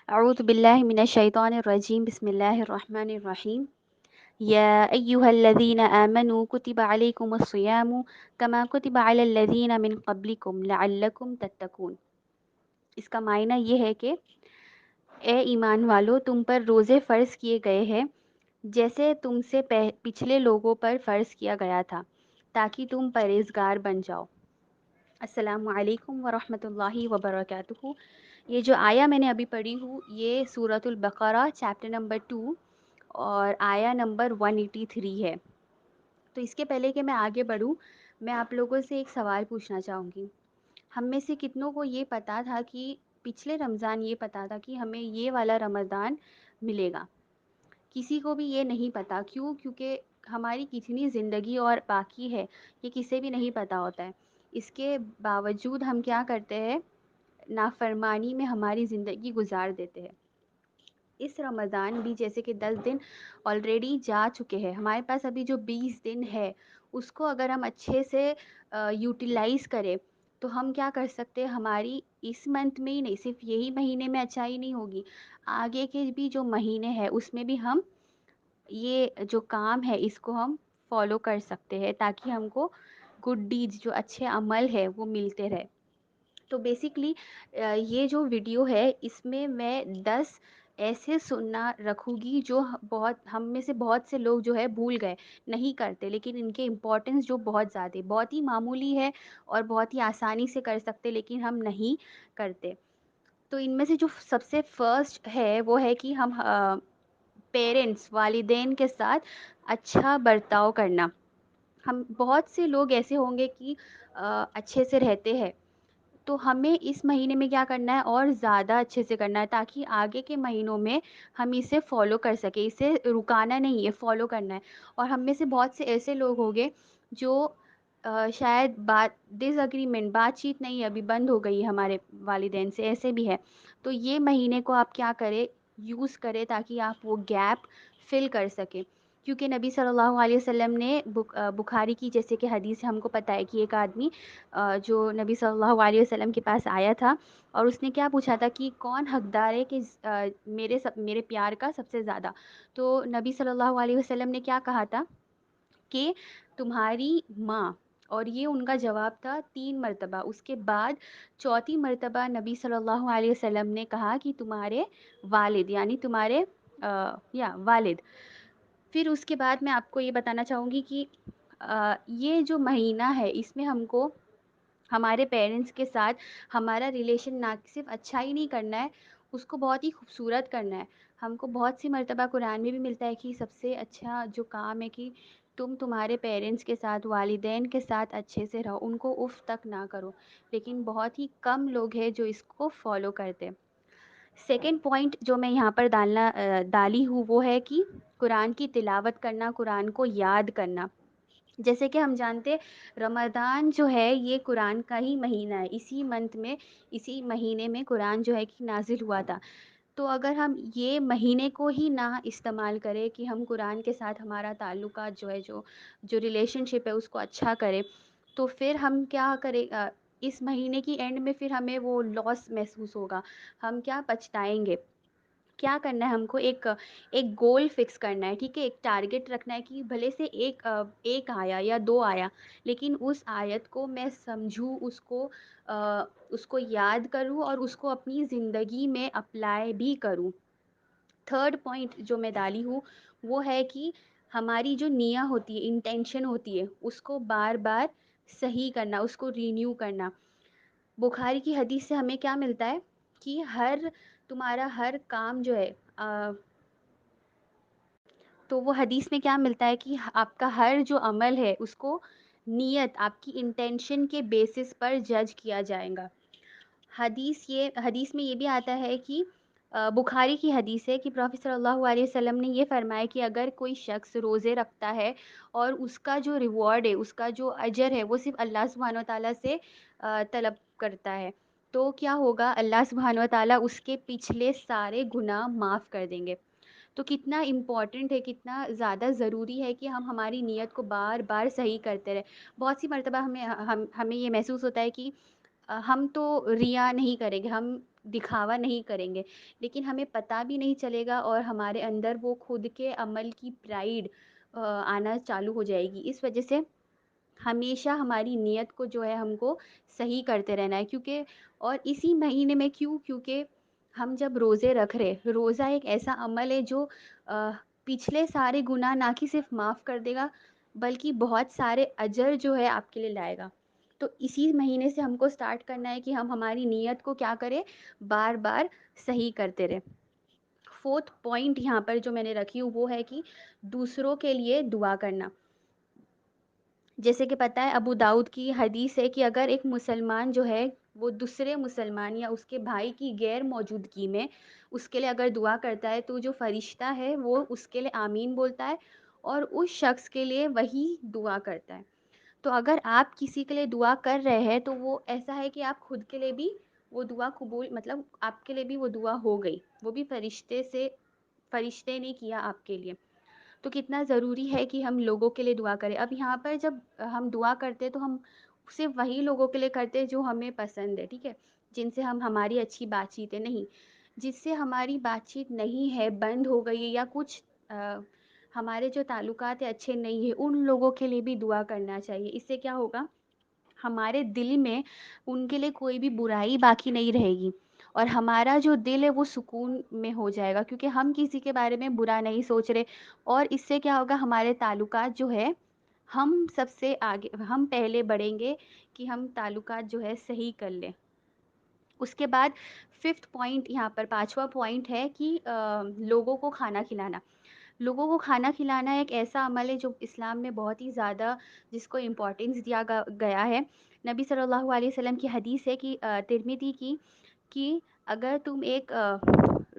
أعوذ بالله من الشيطان الرجيم بسم الله الرحمن الرحيم يا أيها الذين آمنوا كتب عليكم الصيام كما كتب على الذين من قبلكم لعلكم تتقون۔ اس کا معنی یہ ہے کہ اے ایمان والو، تم پر روزے فرض کیے گئے ہیں جیسے تم سے پچھلے لوگوں پر فرض کیا گیا تھا، تاکہ تم پرہیزگار بن جاؤ۔ السلام علیکم ورحمۃ اللہ وبرکاتہ۔ یہ جو آیا میں نے ابھی پڑھی ہوں، یہ سورۃ البقرہ چیپٹر نمبر 2 اور آیا نمبر 183 ہے۔ تو اس کے پہلے کہ میں آگے بڑھوں، میں آپ لوگوں سے ایک سوال پوچھنا چاہوں گی۔ ہم میں سے کتنوں کو یہ پتہ تھا کہ پچھلے رمضان یہ پتہ تھا کہ ہمیں یہ والا رمضان ملے گا؟ کسی کو بھی یہ نہیں پتہ۔ کیوں؟ کیونکہ ہماری کتنی زندگی اور باقی ہے یہ کسی بھی نہیں پتہ ہوتا ہے۔ اس کے باوجود ہم کیا کرتے ہیں؟ نافرمانی میں ہماری زندگی گزار دیتے ہیں۔ اس رمضان بھی جیسے کہ 10 دن آلریڈی جا چکے ہیں، ہمارے پاس ابھی جو 20 دن ہے اس کو اگر ہم اچھے سے یوٹیلائز کریں تو ہم کیا کر سکتے ہیں؟ ہماری اس منتھ میں ہی نہیں، صرف یہی مہینے میں اچھائی نہیں ہوگی، آگے کے بھی جو مہینے ہیں اس میں بھی ہم یہ جو کام ہے اس کو ہم فالو کر سکتے ہیں، تاکہ ہم کو گڈ ڈیڈز جو اچھے عمل ہے وہ ملتے رہے۔ تو بیسکلی یہ جو ویڈیو ہے اس میں میں 10 ایسے سننا رکھوں گی جو بہت ہم میں سے بہت سے لوگ جو ہے بھول گئے، نہیں کرتے، لیکن ان کے امپورٹنس جو بہت زیادہ بہت ہی معمولی ہے اور بہت ہی آسانی سے کر سکتے، لیکن ہم نہیں کرتے۔ تو ان میں سے جو سب سے فرسٹ ہے وہ ہے کہ ہم پیرنٹس، والدین کے ساتھ اچھا برتاؤ کرنا۔ ہم بہت سے لوگ ایسے ہوں گے کہ اچھے سے رہتے ہیں، تو ہمیں اس مہینے میں کیا کرنا ہے؟ اور زیادہ اچھے سے کرنا ہے، تاکہ آگے کے مہینوں میں ہم اسے فالو کر سکیں۔ اسے رکانا نہیں ہے، فالو کرنا ہے۔ اور ہم میں سے بہت سے ایسے لوگ ہوں گے جو شاید ڈس اگریمنٹ، بات چیت نہیں، ابھی بند ہو گئی ہمارے والدین سے، ایسے بھی ہے۔ تو یہ مہینے کو آپ کیا کریں؟ یوز کریں تاکہ آپ وہ گیپ فل کر سکیں۔ کیونکہ نبی صلی اللہ علیہ وسلم نے بخاری کی جیسے کہ حدیث ہم کو پتہ ہے کہ ایک آدمی جو نبی صلی اللہ علیہ وسلم کے پاس آیا تھا اور اس نے کیا پوچھا تھا کہ کون حقدار ہے کہ میرے پیار کا سب سے زیادہ؟ تو نبی صلی اللہ علیہ وسلم نے کیا کہا تھا کہ تمہاری ماں، اور یہ ان کا جواب تھا 3 مرتبہ۔ اس کے بعد چوتھی مرتبہ نبی صلی اللہ علیہ وسلم نے کہا کہ تمہارے والد، یعنی تمہارے والد۔ پھر اس کے بعد میں آپ کو یہ بتانا چاہوں گی کہ یہ جو مہینہ ہے اس میں ہم کو ہمارے پیرنٹس کے ساتھ ہمارا ریلیشن نہ صرف اچھا ہی نہیں کرنا ہے، اس کو بہت ہی خوبصورت کرنا ہے۔ ہم کو بہت سی مرتبہ قرآن میں بھی ملتا ہے کہ سب سے اچھا جو کام ہے کہ تم تمہارے پیرنٹس کے ساتھ، والدین کے ساتھ اچھے سے رہو، ان کو اف تک نہ کرو، لیکن بہت ہی کم لوگ ہیں جو اس کو فالو کرتے۔ سیکنڈ پوائنٹ جو میں یہاں پر ڈالی ہوں وہ ہے کہ قرآن کی تلاوت کرنا، قرآن کو یاد کرنا۔ جیسے کہ ہم جانتے رمضان جو ہے یہ قرآن کا ہی مہینہ ہے، اسی منتھ میں، اسی مہینے میں قرآن جو ہے کہ نازل ہوا تھا۔ تو اگر ہم یہ مہینے کو ہی نہ استعمال کریں کہ ہم قرآن کے ساتھ ہمارا تعلقات جو ہے، جو ریلیشن شپ ہے اس کو اچھا کریں، تو پھر ہم کیا کریں؟ اس مہینے کی اینڈ میں پھر ہمیں وہ لاس محسوس ہوگا، ہم کیا پچھتائیں گے۔ کیا کرنا ہے ہم کو؟ ایک گول فکس کرنا ہے، ٹھیک ہے؟ ایک ٹارگٹ رکھنا ہے کہ بھلے سے ایک آیا یا 2 آیا، لیکن اس آیت کو میں سمجھوں، اس کو یاد کروں اور اس کو اپنی زندگی میں اپلائی بھی کروں۔ تھرڈ پوائنٹ جو میں ڈالی ہوں وہ ہے کہ ہماری جو نیت ہوتی ہے، انٹینشن ہوتی ہے، اس کو بار بار صحیح کرنا، اس کو رینیو کرنا۔ بخاری کی حدیث سے ہمیں کیا ملتا ہے کہ تمہارا ہر کام جو ہے تو وہ حدیث میں کیا ملتا ہے کہ آپ کا ہر جو عمل ہے اس کو نیت، آپ کی انٹینشن کے بیسس پر جج کیا جائے گا۔ حدیث میں یہ بھی آتا ہے کہ بخاری کی حدیث ہے کہ پروفیٹ صلی اللہ علیہ وسلم نے یہ فرمایا کہ اگر کوئی شخص روزے رکھتا ہے اور اس کا جو ریوارڈ ہے، اس کا جو اجر ہے وہ صرف اللہ سبحانہ و تعالیٰ سے طلب کرتا ہے، تو کیا ہوگا؟ اللہ سبحانہ و تعالیٰ اس کے پچھلے سارے گناہ معاف کر دیں گے۔ تو کتنا امپورٹنٹ ہے، کتنا زیادہ ضروری ہے کہ ہم ہماری نیت کو بار بار صحیح کرتے رہیں۔ بہت سی مرتبہ ہمیں یہ محسوس ہوتا ہے کہ ہم تو ریا نہیں کریں گے، ہم دکھاوا نہیں کریں گے، لیکن ہمیں پتہ بھی نہیں چلے گا اور ہمارے اندر وہ خود کے عمل کی پرائڈ آنا چالو ہو جائے گی. اس وجہ سے ہمیشہ ہماری نیت کو جو ہے ہم کو صحیح کرتے رہنا ہے. کیونکہ اور اسی مہینے میں کیونکہ ہم جب روزے رکھ رہے، روزہ ایک ایسا عمل ہے جو پچھلے سارے گناہ نہ کہ صرف معاف کر دے گا بلکہ بہت سارے اجر جو ہے آپ کے لیے لائے گا. تو اسی مہینے سے ہم کو سٹارٹ کرنا ہے کہ ہم ہماری نیت کو کیا کریں، بار بار صحیح کرتے رہیں. فورتھ پوائنٹ یہاں پر جو میں نے رکھی ہوں وہ ہے کہ دوسروں کے لیے دعا کرنا. جیسے کہ پتہ ہے ابو داؤد کی حدیث ہے کہ اگر ایک مسلمان جو ہے وہ دوسرے مسلمان یا اس کے بھائی کی غیر موجودگی میں اس کے لیے اگر دعا کرتا ہے تو جو فرشتہ ہے وہ اس کے لیے آمین بولتا ہے اور اس شخص کے لیے وہی دعا کرتا ہے. تو اگر آپ کسی کے لیے دعا کر رہے ہیں تو وہ ایسا ہے کہ آپ خود کے لیے بھی وہ دعا قبول، مطلب آپ کے لیے بھی وہ دعا ہو گئی، وہ بھی فرشتے نے کیا آپ کے لیے. تو کتنا ضروری ہے کہ ہم لوگوں کے لیے دعا کریں. اب یہاں پر جب ہم دعا کرتے تو ہم صرف وہی لوگوں کے لیے کرتے ہیں جو ہمیں پسند ہے، ٹھیک ہے، جن سے ہماری اچھی بات چیت ہے. نہیں، جس سے ہماری بات چیت نہیں ہے، بند ہو گئی ہے یا کچھ ہمارے جو تعلقات اچھے نہیں ہیں، ان لوگوں کے لیے بھی دعا کرنا چاہیے. اس سے کیا ہوگا، ہمارے دل میں ان کے لیے کوئی بھی برائی باقی نہیں رہے گی اور ہمارا جو دل ہے وہ سکون میں ہو جائے گا کیونکہ ہم کسی کے بارے میں برا نہیں سوچ رہے. اور اس سے کیا ہوگا، ہمارے تعلقات جو ہے ہم سب سے آگے، ہم پہلے بڑھیں گے کہ ہم تعلقات جو ہے صحیح کر لیں. اس کے بعد ففتھ پوائنٹ، یہاں پر پانچواں پوائنٹ ہے کہ لوگوں کو کھانا کھلانا. لوگوں کو کھانا کھلانا ایک ایسا عمل ہے جو اسلام میں بہت ہی زیادہ جس کو امپورٹنس دیا گیا ہے. نبی صلی اللہ علیہ وسلم کی حدیث ہے کہ ترمذی کی کہ اگر تم ایک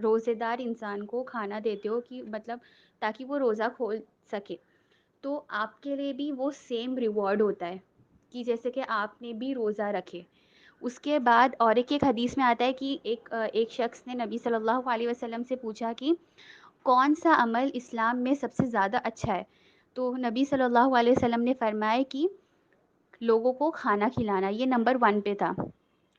روزے دار انسان کو کھانا دیتے ہو کہ مطلب تاکہ وہ روزہ کھول سکے تو آپ کے لیے بھی وہ سیم ریوارڈ ہوتا ہے کہ جیسے کہ آپ نے بھی روزہ رکھے. اس کے بعد اور ایک حدیث میں آتا ہے کہ ایک شخص نے نبی صلی اللہ علیہ وسلم سے پوچھا کہ کون سا عمل اسلام میں سب سے زیادہ اچھا ہے. تو نبی صلی اللہ علیہ وسلم نے فرمایا کہ لوگوں کو کھانا کھلانا، یہ نمبر 1 پہ تھا.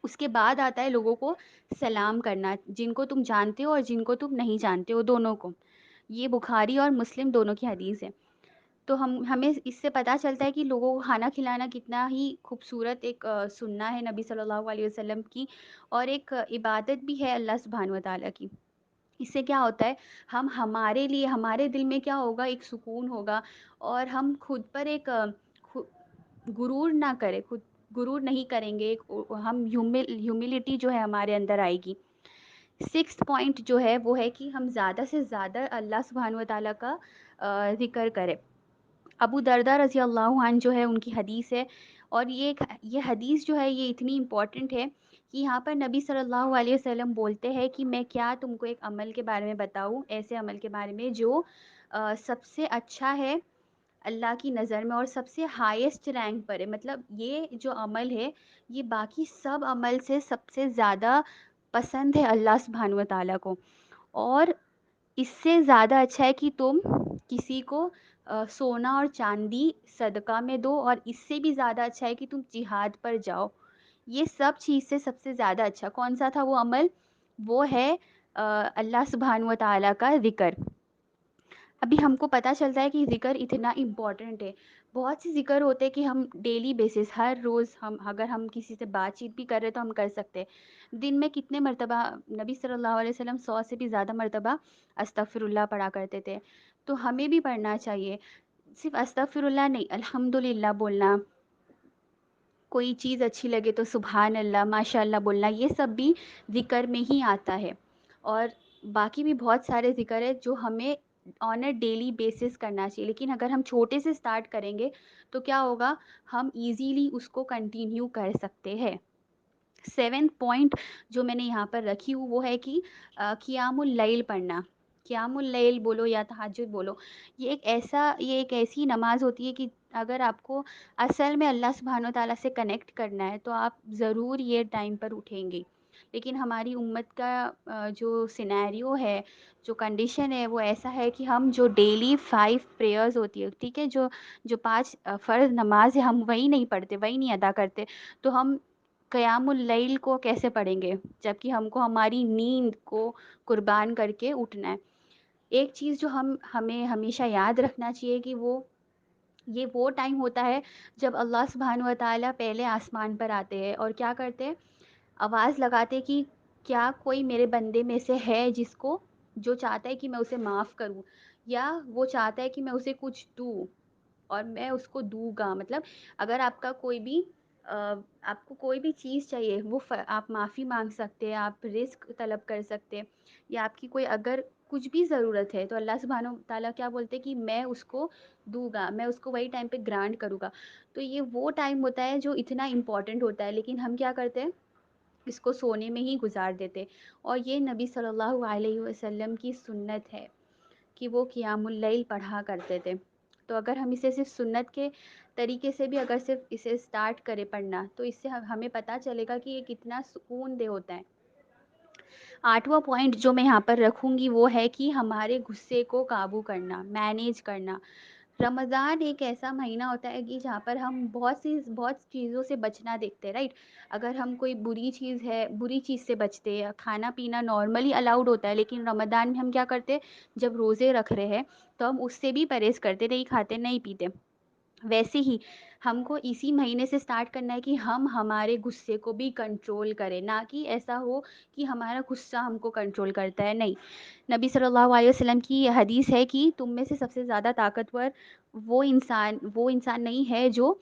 اس کے بعد آتا ہے لوگوں کو سلام کرنا، جن کو تم جانتے ہو اور جن کو تم نہیں جانتے ہو، دونوں کو. یہ بخاری اور مسلم دونوں کی حدیث ہے. تو ہمیں اس سے پتہ چلتا ہے کہ لوگوں کو کھانا کھلانا کتنا ہی خوبصورت ایک سنہ ہے نبی صلی اللہ علیہ وسلم کی اور ایک عبادت بھی ہے اللہ سبحانہ و تعالیٰ کی. اس سے کیا ہوتا ہے، ہم ہمارے لیے ہمارے دل میں کیا ہوگا، ایک سکون ہوگا اور ہم خود پر ایک غرور نہ کریں، خود غرور نہیں کریں گے، ہم ہیوملٹی جو ہے ہمارے اندر آئے گی. سکس پوائنٹ جو ہے وہ ہے کہ ہم زیادہ سے زیادہ اللہ سبحانہ و تعالیٰ کا ذکر کریں. ابو دردہ رضی اللہ عنہ جو ہے ان کی حدیث ہے اور یہ حدیث جو ہے یہ اتنی امپورٹنٹ ہے کہ یہاں پر نبی صلی اللہ علیہ وسلم بولتے ہیں کہ میں کیا تم کو ایک عمل کے بارے میں بتاؤں، ایسے عمل کے بارے میں جو سب سے اچھا ہے اللہ کی نظر میں اور سب سے ہائیسٹ رینک پر ہے. مطلب یہ جو عمل ہے یہ باقی سب عمل سے سب سے زیادہ پسند ہے اللہ سبحانہ و تعالیٰ کو اور اس سے زیادہ اچھا ہے کہ تم کسی کو سونا اور چاندی صدقہ میں دو اور اس سے بھی زیادہ اچھا ہے کہ تم جہاد پر جاؤ. یہ سب چیز سے سب سے زیادہ اچھا کون سا تھا وہ عمل، وہ ہے اللہ سبحانہ و تعالیٰ کا ذکر. ابھی ہم کو پتہ چلتا ہے کہ ذکر اتنا امپورٹنٹ ہے. بہت سے ذکر ہوتے ہیں کہ ہم ڈیلی بیسس ہر روز اگر ہم کسی سے بات چیت بھی کر رہے تو ہم کر سکتے. دن میں کتنے مرتبہ نبی صلی اللہ علیہ وسلم 100 سے بھی زیادہ مرتبہ استغفر اللہ پڑھا کرتے تھے. تو ہمیں بھی پڑھنا چاہیے. صرف استغفر اللہ نہیں، الحمدللہ بولنا، کوئی چیز اچھی لگے تو سبحان اللہ، ماشاء اللہ بولنا، یہ سب بھی ذکر میں ہی آتا ہے. اور باقی بھی بہت سارے ذکر ہے جو ہمیں آن اے ڈیلی بیسس کرنا چاہیے. لیکن اگر ہم چھوٹے سے سٹارٹ کریں گے تو کیا ہوگا، ہم ایزیلی اس کو کنٹینیو کر سکتے ہیں. 7 پوائنٹ جو میں نے یہاں پر رکھی ہوں وہ ہے کہ قیام اللیل پڑھنا. قیام اللیل بولو یا تہجد بولو، یہ ایک ایسی نماز ہوتی ہے کہ اگر آپ کو اصل میں اللہ سبحانہ و تعالیٰ سے کنیکٹ کرنا ہے تو آپ ضرور یہ ٹائم پر اٹھیں گے. لیکن ہماری امت کا جو سینیریو ہے، جو کنڈیشن ہے وہ ایسا ہے کہ ہم جو ڈیلی 5 پریئرز ہوتی ہے، ٹھیک ہے، جو 5 فرض نماز ہے ہم وہی نہیں پڑھتے، وہی نہیں ادا کرتے. تو ہم قیام اللیل کو کیسے پڑھیں گے جبکہ ہم کو ہماری نیند کو قربان کر کے اٹھنا ہے؟ ایک چیز جو ہمیں ہمیشہ یاد رکھنا چاہیے کہ یہ وہ ٹائم ہوتا ہے جب اللہ سبحانہ و تعالیٰ پہلے آسمان پر آتے ہیں اور کیا کرتے ہیں، آواز لگاتے کہ کیا کوئی میرے بندے میں سے ہے جو چاہتا ہے کہ میں اسے معاف کروں، یا وہ چاہتا ہے کہ میں اسے کچھ دوں اور میں اس کو دوں گا. مطلب اگر آپ کا کوئی بھی آپ کو کوئی بھی چیز چاہیے، وہ آپ معافی مانگ سکتے ہیں، آپ رزق طلب کر سکتے ہیں، یا آپ کی کوئی اگر کچھ بھی ضرورت ہے تو اللہ سبحانہ تعالیٰ کیا بولتے ہیں کہ میں اس کو دوں گا، میں اس کو وہی ٹائم پہ گرانٹ کروں گا. تو یہ وہ ٹائم ہوتا ہے جو اتنا امپورٹنٹ ہوتا ہے، لیکن ہم کیا کرتے ہیں، اس کو سونے میں ہی گزار دیتے. اور یہ نبی صلی اللہ علیہ وسلم کی سنت ہے کہ وہ قیام اللیل پڑھا کرتے تھے. تو اگر ہم اسے صرف سنت کے طریقے سے بھی اگر صرف اسے سٹارٹ کرے پڑھنا، تو اس سے ہمیں پتہ چلے گا کہ یہ کتنا سکون دہ ہوتا ہے. 8واں پوائنٹ جو میں یہاں پر رکھوں گی وہ ہے کہ ہمارے غصے کو قابو کرنا، مینیج کرنا. رمضان ایک ایسا مہینہ ہوتا ہے کہ جہاں پر ہم بہت چیزوں سے بچنا دیکھتے ہیں، رائٹ. اگر ہم کوئی بری چیز سے بچتے ہیں، کھانا پینا نارملی الاؤڈ ہوتا ہے، لیکن رمضان میں ہم کیا کرتے، جب روزے رکھ رہے ہیں تو ہم اس سے بھی پرہیز کرتے، نہیں کھاتے نہیں پیتے. ویسے ہی ہم کو اسی مہینے سے سٹارٹ کرنا ہے کہ ہم ہمارے غصے کو بھی کنٹرول کریں، نہ کہ ایسا ہو کہ ہمارا غصہ ہم کو کنٹرول کرتا ہے. نہیں، نبی صلی اللہ علیہ وسلم کی یہ حدیث ہے کہ تم میں سے سب سے زیادہ طاقتور وہ انسان نہیں ہے جو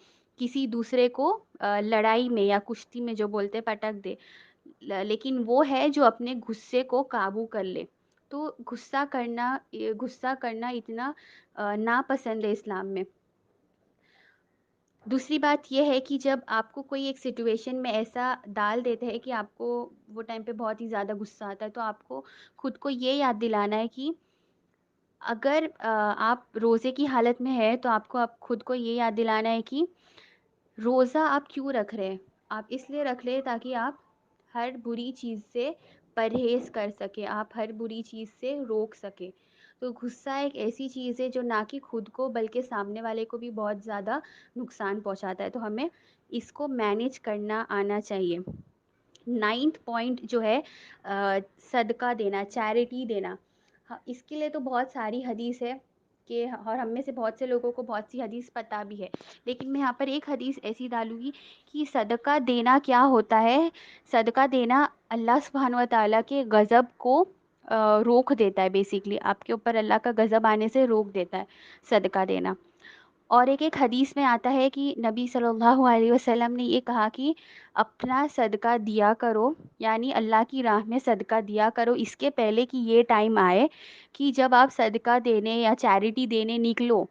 کسی دوسرے کو لڑائی میں یا کشتی میں جو بولتے پٹک دے، لیکن وہ ہے جو اپنے غصے کو قابو کر لے. تو غصہ کرنا اتنا ناپسند ہے اسلام میں. دوسری بات یہ ہے کہ جب آپ کو کوئی ایک سچویشن میں ایسا ڈال دیتے ہیں کہ آپ کو وہ ٹائم پہ بہت ہی زیادہ غصہ آتا ہے، تو آپ کو خود کو یہ یاد دلانا ہے کہ اگر آپ روزے کی حالت میں ہے تو آپ خود کو یہ یاد دلانا ہے کہ روزہ آپ کیوں رکھ رہے ہیں. آپ اس لیے رکھ لیں تاکہ آپ ہر بری چیز سے پرہیز کر سکیں، آپ ہر بری چیز سے روک سکیں. تو غصہ ایک ایسی چیز ہے جو نہ کہ خود کو بلکہ سامنے والے کو بھی بہت زیادہ نقصان پہنچاتا ہے. تو ہمیں اس کو مینیج کرنا آنا چاہیے. 9th پوائنٹ جو ہے صدقہ دینا، چیریٹی دینا. اس کے لیے تو بہت ساری حدیث ہے کہ، اور ہم میں سے بہت سے لوگوں کو بہت سی حدیث پتہ بھی ہے، لیکن میں یہاں پر ایک حدیث ایسی ڈالوں گی کہ صدقہ دینا کیا ہوتا ہے. صدقہ دینا اللہ سبحانہ و تعالیٰ کے غضب کو روک دیتا ہے. بیسیکلی آپ کے اوپر اللہ کا غضب آنے سے روک دیتا ہے صدقہ دینا. اور ایک حدیث میں آتا ہے کہ نبی صلی اللہ علیہ وسلم نے یہ کہا کہ اپنا صدقہ دیا کرو، یعنی اللہ کی راہ میں صدقہ دیا کرو اس کے پہلے کہ یہ ٹائم آئے کہ جب آپ صدقہ دینے یا چیریٹی دینے نکلو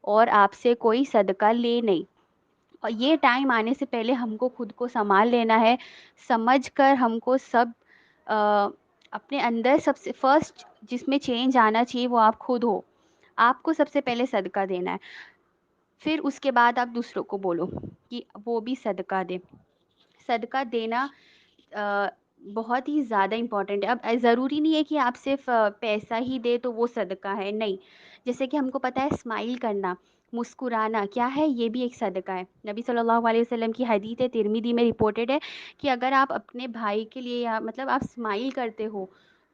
اور آپ سے کوئی صدقہ لے نہیں. اور یہ ٹائم آنے سے پہلے ہم کو خود کو سنبھال لینا ہے، سمجھ کر ہم کو اپنے اندر سب سے فرسٹ جس میں چینج آنا چاہیے وہ آپ خود ہو. آپ کو سب سے پہلے صدقہ دینا ہے، پھر اس کے بعد آپ دوسروں کو بولو کہ وہ بھی صدقہ دے. صدقہ دینا بہت ہی زیادہ امپورٹنٹ ہے. اب ضروری نہیں ہے کہ آپ صرف پیسہ ہی دے تو وہ صدقہ ہے، نہیں. جیسے کہ ہم کو پتہ ہے اسمائل کرنا، مسکرانا کیا ہے، یہ بھی ایک صدقہ ہے. نبی صلی اللہ علیہ وسلم کی حدیث ہے، ترمذی میں رپورٹڈ ہے کہ اگر آپ اپنے بھائی کے لیے مطلب آپ اسمائل کرتے ہو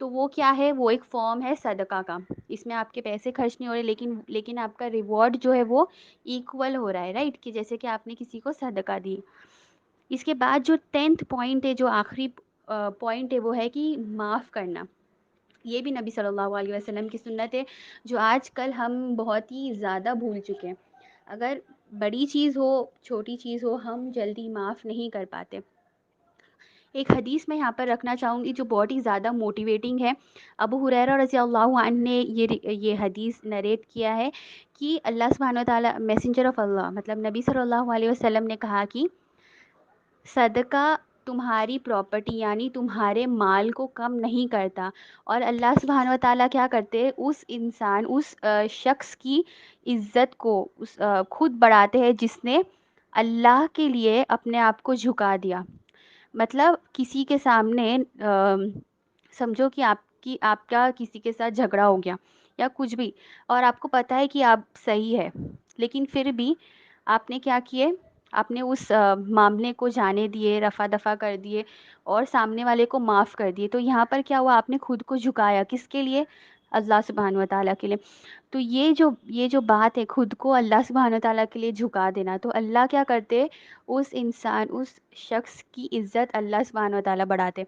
تو وہ کیا ہے، وہ ایک فارم ہے صدقہ کا. اس میں آپ کے پیسے خرچ نہیں ہو رہے، لیکن آپ کا ریوارڈ جو ہے وہ ایکول ہو رہا ہے، رائٹ، کہ جیسے کہ آپ نے کسی کو صدقہ دی. اس کے بعد جو 10th پوائنٹ ہے، جو آخری پوائنٹ ہے، وہ ہے کہ معاف کرنا. یہ بھی نبی صلی اللہ علیہ وسلم کی سنت ہے جو آج کل ہم بہت ہی زیادہ بھول چکے ہیں. اگر بڑی چیز ہو چھوٹی چیز ہو ہم جلدی معاف نہیں کر پاتے. ایک حدیث میں یہاں پر رکھنا چاہوں گی جو بہت ہی زیادہ موٹیویٹنگ ہے. ابو ہریرہ رضی اللہ عنہ نے یہ حدیث نریٹ کیا ہے کہ اللہ سبحانہ و تعالیٰ میسنجر آف اللہ مطلب نبی صلی اللہ علیہ وسلم نے کہا کہ صدقہ تمہاری پراپرٹی یعنی تمہارے مال کو کم نہیں کرتا، اور اللہ سبحانہ و تعالیٰ کیا کرتے، اس شخص کی عزت کو خود بڑھاتے ہیں جس نے اللہ کے لیے اپنے آپ کو جھکا دیا. مطلب کسی کے سامنے سمجھو کہ آپ کا کسی کے ساتھ جھگڑا ہو گیا یا کچھ بھی، اور آپ کو پتہ ہے کہ آپ صحیح ہے، لیکن پھر بھی آپ نے کیا کیے، آپ نے اس معاملے کو جانے دیے، رفع دفع کر دیے اور سامنے والے کو معاف کر دیے. تو یہاں پر کیا ہوا، آپ نے خود کو جھکایا کس کے لیے؟ اللہ سبحانہ و تعالیٰ کے لیے. تو یہ جو بات ہے خود کو اللہ سبحانہ و تعالیٰ کے لیے جھکا دینا، تو اللہ کیا کرتے، اس شخص کی عزت اللہ سبحانہ و تعالیٰ بڑھاتے.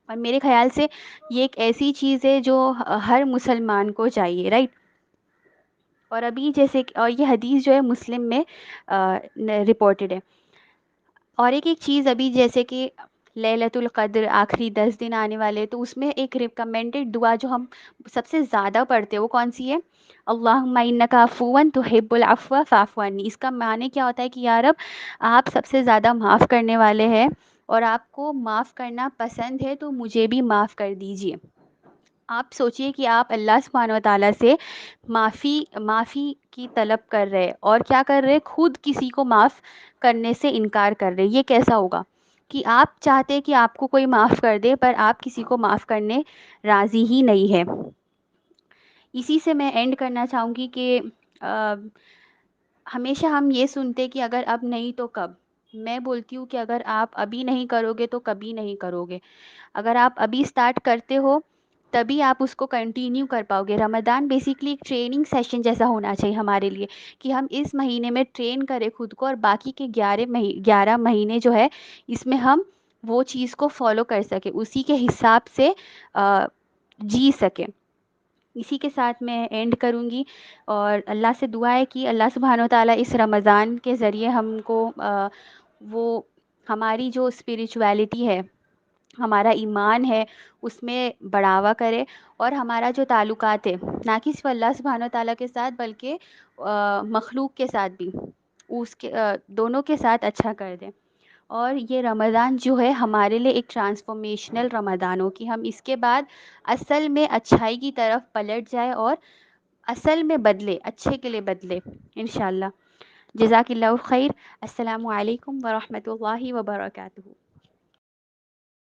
اور میرے خیال سے یہ ایک ایسی چیز ہے جو ہر مسلمان کو چاہیے، رائٹ. اور ابھی جیسے اور یہ حدیث جو ہے مسلم میں رپورٹڈ ہے. اور ایک چیز ابھی جیسے کہ لیلۃ القدر آخری 10 دن آنے والے، تو اس میں ایک ریکمینڈڈ دعا جو ہم سب سے زیادہ پڑھتے ہیں وہ کون سی ہے؟ اللہم انک عفو تحب العفو فاعف عنی. اس کا معنی کیا ہوتا ہے کہ یا رب آپ سب سے زیادہ معاف کرنے والے ہیں اور آپ کو معاف کرنا پسند ہے، تو مجھے بھی معاف کر دیجیے. آپ سوچئے کہ آپ اللہ سبحانہ و تعالیٰ سے معافی کی طلب کر رہے اور کیا کر رہے، خود کسی کو معاف کرنے سے انکار کر رہے. یہ کیسا ہوگا کہ آپ چاہتے کہ آپ کو کوئی معاف کر دے پر آپ کسی کو معاف کرنے راضی ہی نہیں ہے. اسی سے میں اینڈ کرنا چاہوں گی کہ ہمیشہ ہم یہ سنتے کہ اگر اب نہیں تو کب. میں بولتی ہوں کہ اگر آپ ابھی نہیں کرو گے تو کبھی نہیں کرو گے. اگر آپ ابھی اسٹارٹ کرتے ہو تبھی آپ اس کو کنٹینیو کر پاؤ گے. رمضان بیسیکلی ایک ٹریننگ سیشن جیسا ہونا چاہیے ہمارے لیے کہ ہم اس مہینے میں ٹرین کریں خود کو، اور باقی کے 11 مہینے جو ہے اس میں ہم وہ چیز کو فالو کر سکیں، اسی کے حساب سے جی سکیں. اسی کے ساتھ میں اینڈ کروں گی اور اللہ سے دعا ہے کہ اللہ سبحانہ و تعالیٰ اس رمضان کے ذریعے ہم کو وہ ہماری جو اسپریچویلٹی ہے، ہمارا ایمان ہے، اس میں بڑھاوا کرے اور ہمارا جو تعلقات ہے نہ کہ صرف اللہ سبحانہ و تعالیٰ کے ساتھ بلکہ مخلوق کے ساتھ بھی، اس کے دونوں کے ساتھ اچھا کر دیں. اور یہ رمضان جو ہے ہمارے لیے ایک ٹرانسفارمیشنل رمضان ہو کہ ہم اس کے بعد اصل میں اچھائی کی طرف پلٹ جائے اور اصل میں بدلے، اچھے کے لیے بدلے انشاءاللہ. جزاک اللہ خیر. السلام علیکم ورحمۃ اللہ وبرکاتہ.